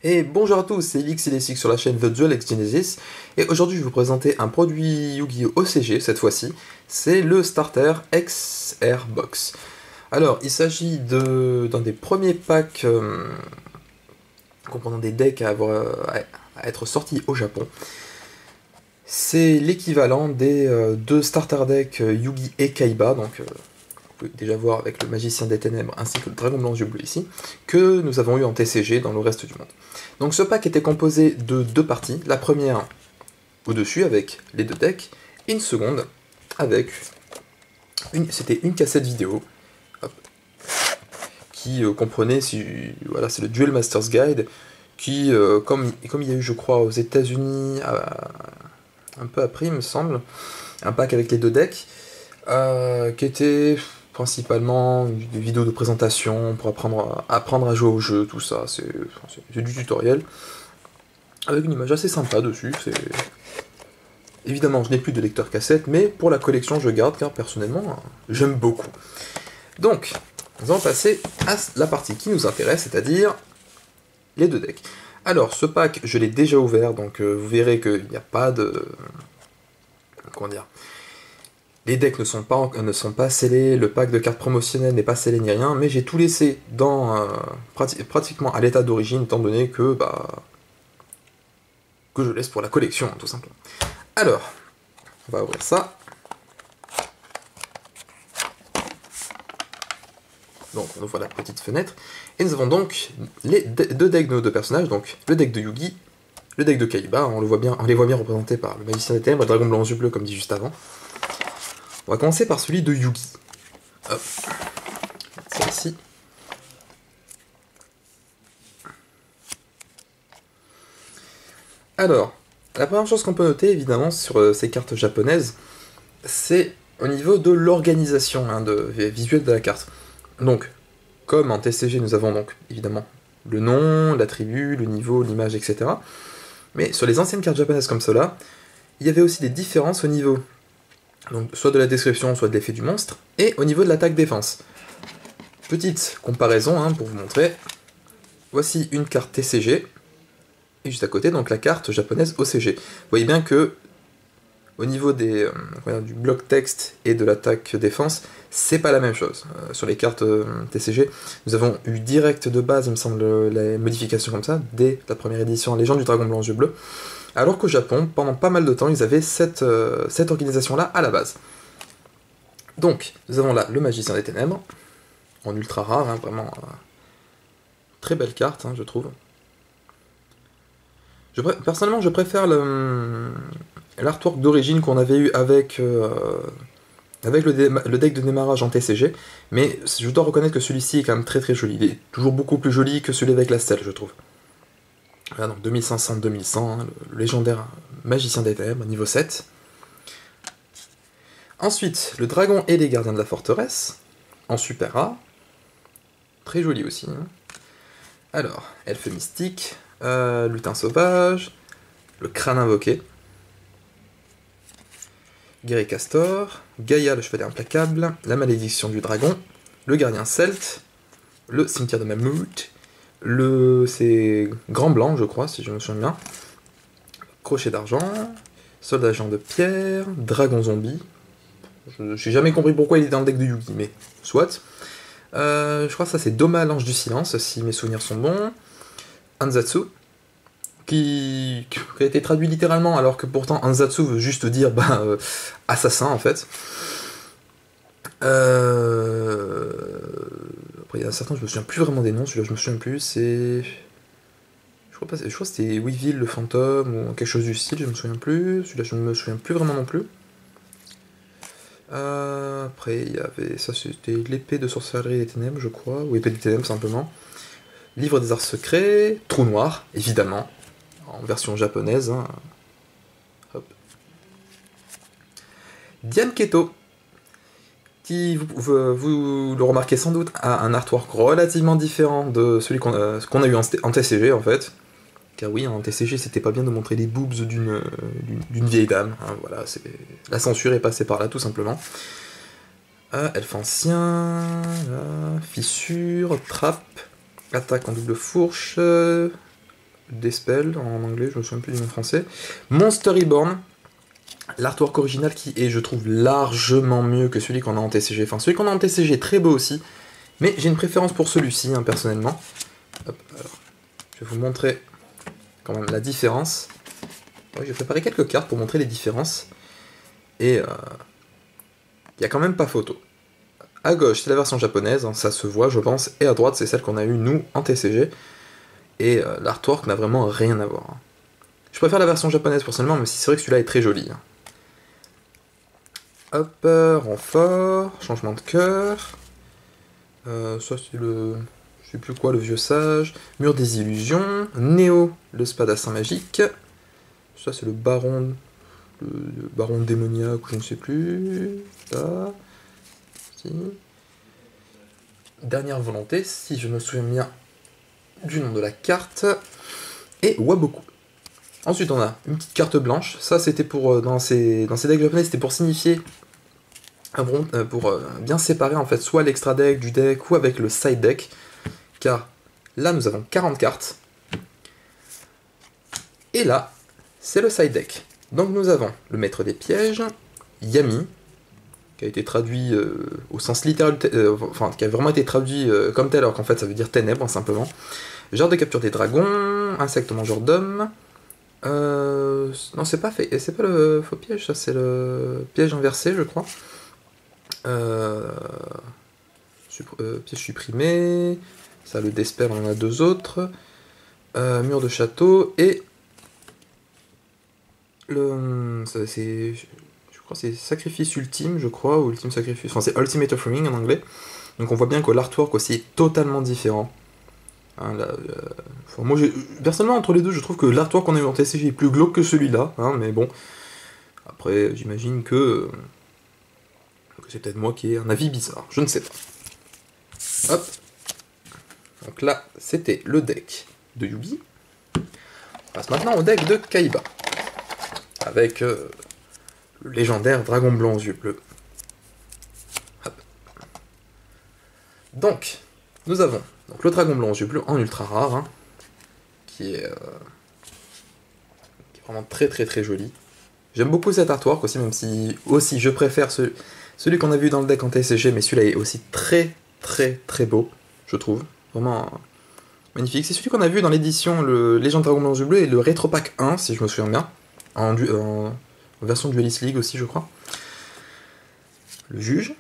Et bonjour à tous, c'est Elix sur la chaîne The Duel X Genesis, et aujourd'hui je vais vous présenter un produit Yu-Gi-Oh! OCG cette fois-ci, c'est le Starter XR Box. Alors, il s'agit d'un des premiers packs comprenant des decks à être sortis au Japon. C'est l'équivalent des deux starter decks Yugi et Kaiba, donc vous pouvez déjà voir avec le Magicien des Ténèbres ainsi que le Dragon Blanc Yeux Bleu ici, que nous avons eu en TCG dans le reste du monde. Donc ce pack était composé de deux parties, la première au-dessus avec les deux decks, et une seconde avec c'était une cassette vidéo, hop, qui comprenait, voilà, c'est le Duel Masters Guide, qui, comme il y a eu je crois aux États-Unis un peu après il me semble, un pack avec les deux decks, qui était principalement des vidéos de présentation pour apprendre à jouer au jeu, tout ça, c'est du tutoriel, avec une image assez sympa dessus. Évidemment, je n'ai plus de lecteur cassette, mais pour la collection, je garde, car personnellement, j'aime beaucoup. Donc, nous allons passer à la partie qui nous intéresse, c'est-à-dire les deux decks. Alors, ce pack, je l'ai déjà ouvert, donc vous verrez qu'il n'y a pas de... Comment dire ? Les decks ne sont pas scellés, le pack de cartes promotionnelles n'est pas scellé ni rien, mais j'ai tout laissé dans pratiquement à l'état d'origine, étant donné que je laisse pour la collection, tout simplement. Alors, on va ouvrir ça. Donc on ouvre la petite fenêtre, et nous avons donc les deux decks de nos deux personnages, donc le deck de Yugi, le deck de Kaiba, on les voit bien représentés par le Magicien des Ténèbres et le Dragon Blanc aux yeux bleus comme dit juste avant. On va commencer par celui de Yugi. Hop, ça ici. Alors, la première chose qu'on peut noter évidemment sur ces cartes japonaises, c'est au niveau de l'organisation visuelle de la carte. Donc, comme en TCG, nous avons donc évidemment le nom, l'attribut, le niveau, l'image, etc. Mais sur les anciennes cartes japonaises comme cela, il y avait aussi des différences au niveau, donc soit de la description, soit de l'effet du monstre, et au niveau de l'attaque-défense. Petite comparaison pour vous montrer. Voici une carte TCG, et juste à côté, donc la carte japonaise OCG. Vous voyez bien que au niveau du bloc texte et de l'attaque défense, c'est pas la même chose. Sur les cartes TCG, nous avons eu direct de base, il me semble, les modifications comme ça, dès la première édition Légende du Dragon Blanc aux yeux bleus, alors qu'au Japon, pendant pas mal de temps, ils avaient cette organisation-là à la base. Donc, nous avons là le Magicien des Ténèbres, en ultra rare, vraiment très belle carte, je trouve. Personnellement, je préfère l'artwork d'origine qu'on avait eu avec le deck de démarrage en TCG, mais je dois reconnaître que celui-ci est quand même très très joli. Il est toujours beaucoup plus joli que celui avec la stèle, je trouve. Voilà, donc 2500-2100, le légendaire Magicien des Ténèbres, niveau 7. Ensuite, le Dragon et les Gardiens de la Forteresse, en super rare. Très joli aussi. Alors, Elfe Mystique, Lutin Sauvage, le Crâne Invoqué, Guerrier Castor, Gaïa le Chevalier Implacable, la Malédiction du Dragon, le Gardien Celte, le Cimetière de Mammouth, c'est Grand Blanc je crois si je me souviens bien, Crochet d'Argent, Soldat Géant de Pierre, Dragon Zombie, j'ai jamais compris pourquoi il est dans le deck de Yugi, mais soit. Je crois que ça c'est Doma l'Ange du Silence si mes souvenirs sont bons, Anzatsu, qui a été traduit littéralement, alors que pourtant Anzatsu veut juste dire assassin en fait. Après il y en a certains, je me souviens plus vraiment des noms, celui-là je me souviens plus, c'est... Je crois que c'était Weevil le fantôme, ou quelque chose du style, je me souviens plus, celui-là je ne me souviens plus vraiment non plus. Après il y avait, ça c'était l'épée de sorcellerie des ténèbres je crois, ou épée des ténèbres simplement. Livre des arts secrets, Trou noir, évidemment, en version japonaise. Hop. Diane Keto, qui, vous le remarquez sans doute, a un artwork relativement différent de celui qu'on a eu en TCG, en fait. Car oui, en TCG, c'était pas bien de montrer les boobs d'une vieille dame. Voilà, la censure est passée par là, tout simplement. Elfe ancien, fissure, trappe, attaque en double fourche, Despel en anglais, je me souviens plus du nom français. Monster Reborn, l'artwork original qui est, je trouve, largement mieux que celui qu'on a en TCG. Enfin, celui qu'on a en TCG est très beau aussi, mais j'ai une préférence pour celui-ci, hein, personnellement. Hop, alors, je vais vous montrer quand même la différence. Ouais, j'ai préparé quelques cartes pour montrer les différences. Et il n'y a quand même pas photo. À gauche, c'est la version japonaise, hein, ça se voit, je pense, et à droite, c'est celle qu'on a eue, nous, en TCG. Et l'artwork n'a vraiment rien à voir. Hein. Je préfère la version japonaise, personnellement, même si c'est vrai que celui-là est très joli. Hein. Hop, renfort, changement de cœur. Ça, c'est le... Je sais plus quoi, le vieux sage. Mur des illusions. Néo, le spadassin magique. Ça, c'est le baron... Le baron démoniaque, ou je ne sais plus. Là. Si. Dernière volonté, si je me souviens bien du nom de la carte. Et Waboku. Ensuite, on a une petite carte blanche. Ça, c'était pour... Dans ces decks japonais, c'était pour signifier... pour bien séparer, en fait, soit l'extra deck du deck, ou avec le side deck. Car là, nous avons 40 cartes. Et là, c'est le side deck. Donc nous avons le maître des pièges, Yami, qui a été traduit au sens littéral, enfin qui a vraiment été traduit comme tel, alors qu'en fait ça veut dire ténèbres, simplement. Genre de capture des dragons, insecte mangeur d'hommes. Non, c'est pas le faux piège, ça c'est le piège inversé, je crois. Piège supprimé, ça le Despair, on en a deux autres. Mur de château et je crois que c'est Sacrifice Ultime, je crois, ou Ultime Sacrifice, enfin c'est Ultimate Offering en anglais. Donc on voit bien que l'artwork aussi est totalement différent. Hein, enfin, moi, personnellement, entre les deux, je trouve que l'artwork qu'on a eu en TCG est plus glauque que celui-là, hein, mais bon. Après, j'imagine que c'est peut-être moi qui ai un avis bizarre, je ne sais pas. Hop. Donc là, c'était le deck de Yugi. On passe maintenant au deck de Kaiba. Avec le légendaire dragon blanc aux yeux bleus. Hop. Donc, nous avons le dragon blanc aux yeux bleus en ultra rare, hein, qui est vraiment très très très joli. J'aime beaucoup cet artwork aussi, même si aussi je préfère celui qu'on a vu dans le deck en TCG, mais celui-là est aussi très très très beau, je trouve. Vraiment magnifique. C'est celui qu'on a vu dans l'édition le Légende Dragon Blanc aux yeux bleus et le Retro Pack 1, si je me souviens bien. En version Duelist League aussi, je crois. Le juge.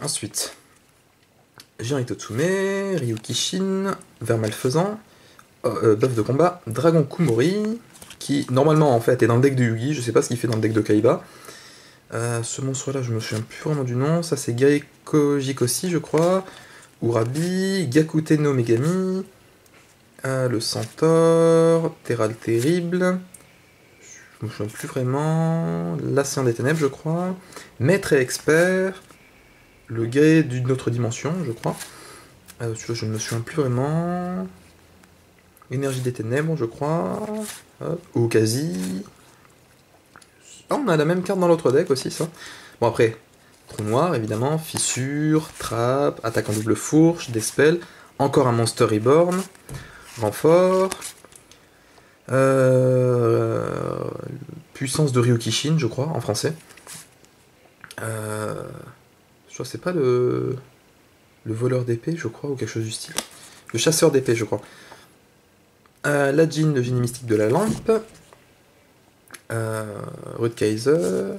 Ensuite, Jian Itotsume, Ryu Kishin, Ver Malfaisant, Bœuf de combat, Dragon Kumori, qui normalement en fait est dans le deck de Yugi, je sais pas ce qu'il fait dans le deck de Kaiba. Ce monstre-là, je me souviens plus vraiment du nom, ça c'est Gaeko Jikoshi, je crois. Urabi, Gakute no Megami, le Centaure, Terra le Terrible. Je me souviens plus vraiment. L'Ascien des Ténèbres, je crois. Maître et Expert. Le Guerrier d'une autre dimension, je crois. Celui-là, je ne me souviens plus vraiment. Énergie des Ténèbres, je crois. Hop. Okazi. Ah, on a la même carte dans l'autre deck aussi, ça. Bon, après, Trou Noir, évidemment. Fissure, Trappe, Attaque en double fourche, Dispel. Encore un Monster Reborn. Renfort. Puissance de Ryukishin, je crois, en français. Je crois que c'est pas le voleur d'épée, je crois, ou quelque chose du style. Le chasseur d'épée, je crois. La Djinn, le génie mystique de la lampe. Rudkaiser.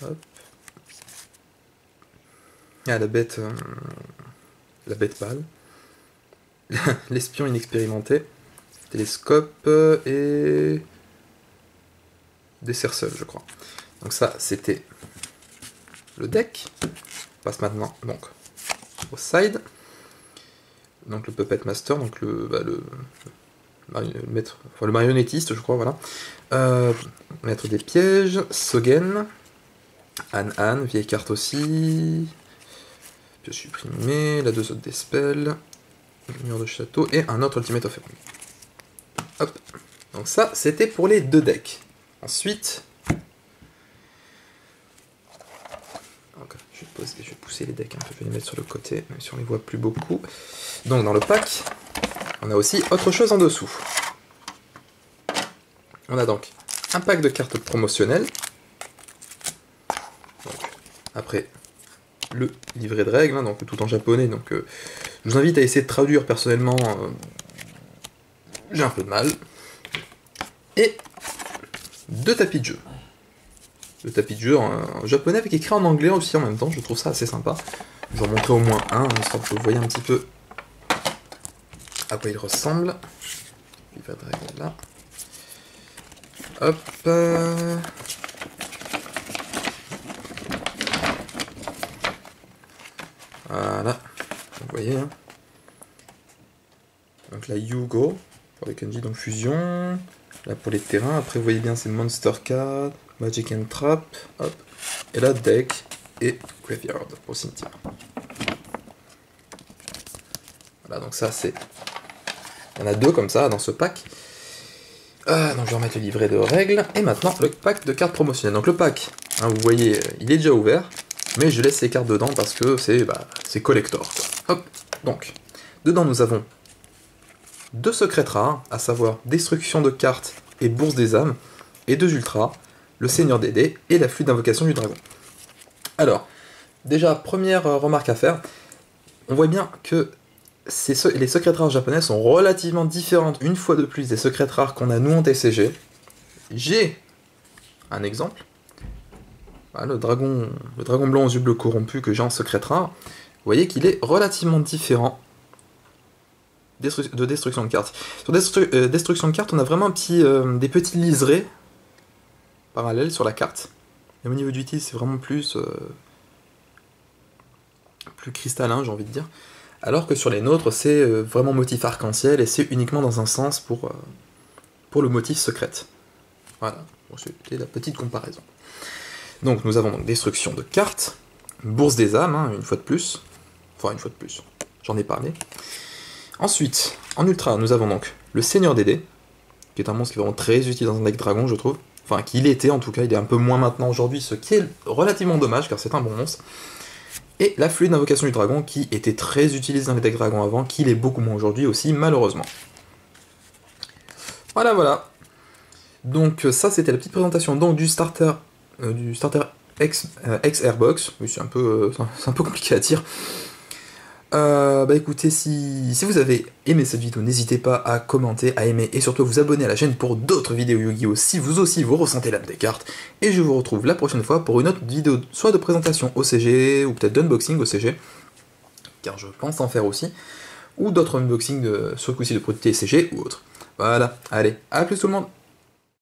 Hop. Ah, la bête pâle. L'espion inexpérimenté. Télescope et des cerceuils, je crois. Donc ça, c'était le deck. On passe maintenant donc au side. Donc le Puppet Master, donc le maître, enfin, le marionnettiste, je crois, voilà. Maître des pièges, Sogen, An, vieille carte aussi. Puis supprimé, la deux autres des spells, le mur de château et un autre Ultimate Offering. Hop. Donc ça, c'était pour les deux decks. Ensuite, je vais pousser les decks un peu, je vais les mettre sur le côté, même si on les voit plus beaucoup. Donc dans le pack, on a aussi autre chose en dessous. On a donc un pack de cartes promotionnelles. Donc, après, le livret de règles, hein, donc tout en japonais. Donc, je vous invite à essayer de traduire personnellement. J'ai un peu de mal. Et 2 tapis de jeu. Le tapis de jeu en japonais avec écrit en anglais aussi en même temps. Je trouve ça assez sympa. Je vais en montrer au moins un, histoire que vous voyez un petit peu à quoi il ressemble. Livret de règles là. Hop. Voilà. Vous voyez. Hein. Donc là, Yugo, pour les kanji, donc fusion. Là, pour les terrains. Après, vous voyez bien, c'est Monster Card, Magic and Trap. Hop. Et là, Deck et Graveyard pour cimetière. Voilà, donc ça, c'est... Il y en a 2 comme ça dans ce pack. Donc je vais remettre le livret de règles. Et maintenant, le pack de cartes promotionnelles. Donc le pack, hein, vous voyez, il est déjà ouvert. Mais je laisse les cartes dedans parce que c'est collector. Quoi. Hop. Donc, dedans, nous avons 2 secrets rares, à savoir Destruction de cartes et Bourse des âmes. Et 2 ultras, le Seigneur des dés et la flûte d'invocation du dragon. Alors, déjà, première remarque à faire. On voit bien que les secrets rares japonais sont relativement différentes, une fois de plus, des secrets rares qu'on a nous en TCG. J'ai un exemple. Voilà, le dragon blanc aux yeux bleus corrompus que j'ai en secret rare. Vous voyez qu'il est relativement différent de destruction de cartes. Sur destruction de cartes, on a vraiment des petits liserés parallèles sur la carte. Et au niveau du titre, c'est vraiment plus cristallin, j'ai envie de dire. Alors que sur les nôtres, c'est vraiment motif arc-en-ciel et c'est uniquement dans un sens pour le motif secret. Voilà, bon, c'était la petite comparaison. Donc nous avons donc destruction de cartes, bourse des âmes, hein, une fois de plus. Enfin, une fois de plus, j'en ai parlé. Ensuite, en ultra, nous avons donc le Seigneur des dés, qui est un monstre qui est vraiment très utile dans un deck dragon, je trouve. Enfin, qu'il était en tout cas, il est un peu moins maintenant aujourd'hui, ce qui est relativement dommage, car c'est un bon monstre. Et la flûte d'invocation du dragon, qui était très utilisée dans les decks dragons avant, qui l'est beaucoup moins aujourd'hui aussi, malheureusement. Voilà, voilà. Donc ça, c'était la petite présentation donc, du starter X-Airbox. Oui, c'est un peu compliqué à dire. Écoutez, si vous avez aimé cette vidéo, n'hésitez pas à commenter, à aimer et surtout à vous abonner à la chaîne pour d'autres vidéos Yu-Gi-Oh! Si vous aussi vous ressentez l'âme des cartes. Et je vous retrouve la prochaine fois pour une autre vidéo, soit de présentation OCG, ou peut-être d'unboxing OCG, car je pense en faire aussi, ou d'autres unboxings sur le coup-ci de produits TCG ou autres. Voilà, allez, à plus tout le monde!